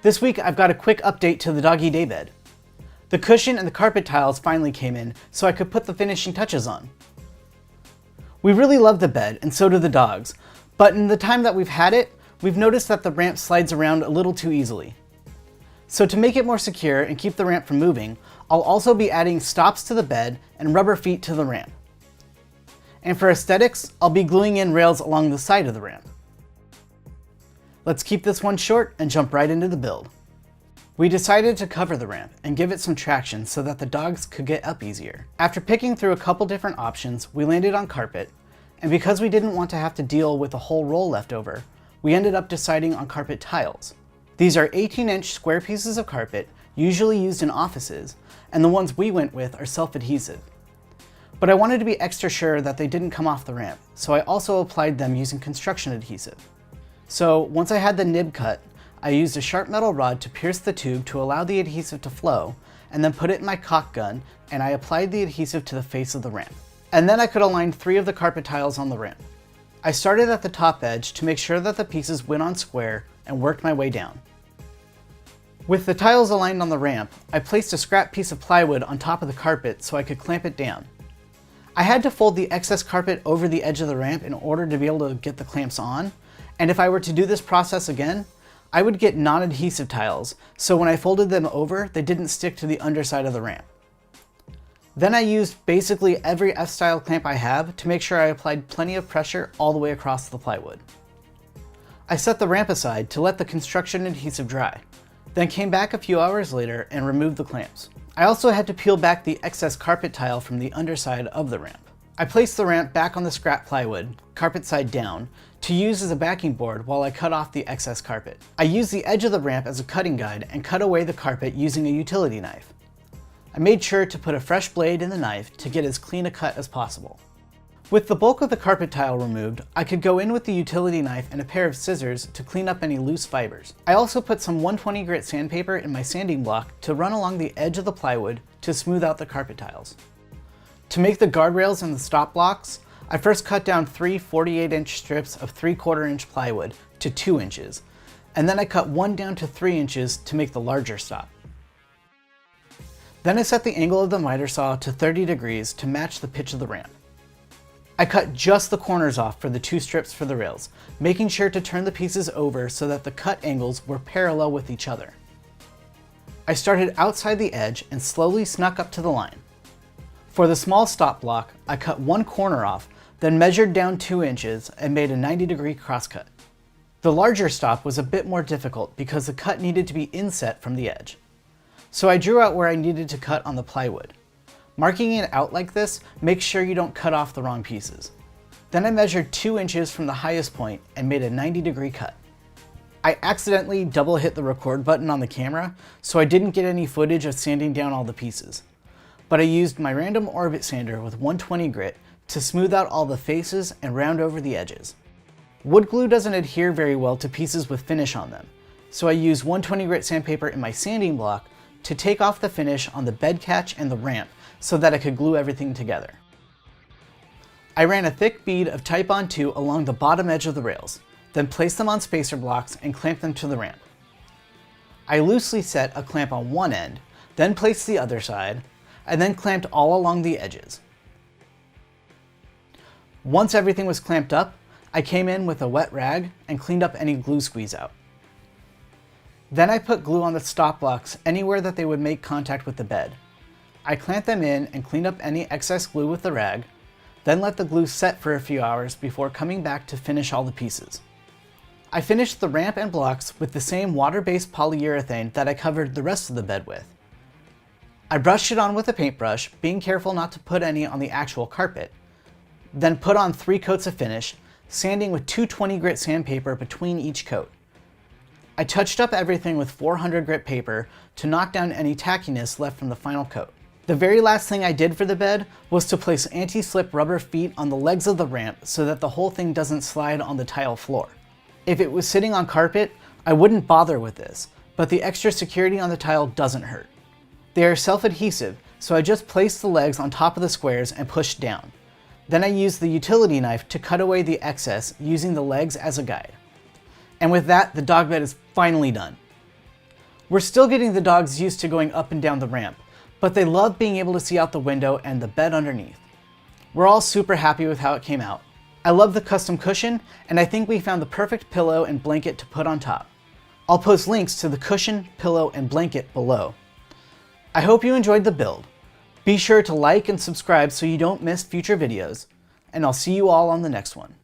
This week I've got a quick update to the doggy daybed. The cushion and the carpet tiles finally came in so I could put the finishing touches on. We really love the bed and so do the dogs, but in the time that we've had it, we've noticed that the ramp slides around a little too easily. So to make it more secure and keep the ramp from moving, I'll also be adding stops to the bed and rubber feet to the ramp. And for aesthetics, I'll be gluing in rails along the side of the ramp. Let's keep this one short and jump right into the build. We decided to cover the ramp and give it some traction so that the dogs could get up easier. After picking through a couple different options, we landed on carpet, and because we didn't want to have to deal with a whole roll left over, we ended up deciding on carpet tiles. These are 18-inch square pieces of carpet, usually used in offices, and the ones we went with are self-adhesive. But I wanted to be extra sure that they didn't come off the ramp, so I also applied them using construction adhesive. So once I had the nib cut, I used a sharp metal rod to pierce the tube to allow the adhesive to flow, and then put it in my caulk gun, and I applied the adhesive to the face of the ramp. And then I could align 3 of the carpet tiles on the ramp. I started at the top edge to make sure that the pieces went on square and worked my way down. With the tiles aligned on the ramp, I placed a scrap piece of plywood on top of the carpet so I could clamp it down. I had to fold the excess carpet over the edge of the ramp in order to be able to get the clamps on, and if I were to do this process again, I would get non-adhesive tiles, so when I folded them over, they didn't stick to the underside of the ramp. Then I used basically every F-style clamp I have to make sure I applied plenty of pressure all the way across the plywood. I set the ramp aside to let the construction adhesive dry, then came back a few hours later and removed the clamps. I also had to peel back the excess carpet tile from the underside of the ramp. I placed the ramp back on the scrap plywood, carpet side down, to use as a backing board while I cut off the excess carpet. I used the edge of the ramp as a cutting guide and cut away the carpet using a utility knife. I made sure to put a fresh blade in the knife to get as clean a cut as possible. With the bulk of the carpet tile removed, I could go in with the utility knife and a pair of scissors to clean up any loose fibers. I also put some 120 grit sandpaper in my sanding block to run along the edge of the plywood to smooth out the carpet tiles. To make the guardrails and the stop blocks, I first cut down 3 48-inch strips of 3/4 inch plywood to 2 inches, and then I cut one down to 3 inches to make the larger stop. Then I set the angle of the miter saw to 30 degrees to match the pitch of the ramp. I cut just the corners off for the 2 strips for the rails, making sure to turn the pieces over so that the cut angles were parallel with each other. I started outside the edge and slowly snuck up to the line. For the small stop block, I cut one corner off, then measured down 2 inches and made a 90-degree crosscut. The larger stop was a bit more difficult because the cut needed to be inset from the edge. So I drew out where I needed to cut on the plywood. Marking it out like this makes sure you don't cut off the wrong pieces. Then I measured 2 inches from the highest point and made a 90-degree cut. I accidentally double hit the record button on the camera, so I didn't get any footage of sanding down all the pieces. But I used my random orbit sander with 120 grit to smooth out all the faces and round over the edges. Wood glue doesn't adhere very well to pieces with finish on them, so I used 120 grit sandpaper in my sanding block to take off the finish on the bed catch and the ramp so that I could glue everything together. I ran a thick bead of Type-On 2 along the bottom edge of the rails, then placed them on spacer blocks and clamped them to the ramp. I loosely set a clamp on one end, then placed the other side, and then clamped all along the edges. Once everything was clamped up, I came in with a wet rag and cleaned up any glue squeeze out. Then I put glue on the stop blocks anywhere that they would make contact with the bed. I clamped them in and cleaned up any excess glue with the rag, then let the glue set for a few hours before coming back to finish all the pieces. I finished the ramp and blocks with the same water-based polyurethane that I covered the rest of the bed with. I brushed it on with a paintbrush, being careful not to put any on the actual carpet, then put on 3 coats of finish, sanding with 220 grit sandpaper between each coat. I touched up everything with 400 grit paper to knock down any tackiness left from the final coat. The very last thing I did for the bed was to place anti-slip rubber feet on the legs of the ramp so that the whole thing doesn't slide on the tile floor. If it was sitting on carpet, I wouldn't bother with this, but the extra security on the tile doesn't hurt. They are self-adhesive, so I just placed the legs on top of the squares and pushed down. Then I used the utility knife to cut away the excess using the legs as a guide. And with that, the dog bed is finally done. We're still getting the dogs used to going up and down the ramp, but they love being able to see out the window and the bed underneath. We're all super happy with how it came out. I love the custom cushion, and I think we found the perfect pillow and blanket to put on top. I'll post links to the cushion, pillow, and blanket below. I hope you enjoyed the build. Be sure to like and subscribe so you don't miss future videos, and I'll see you all on the next one.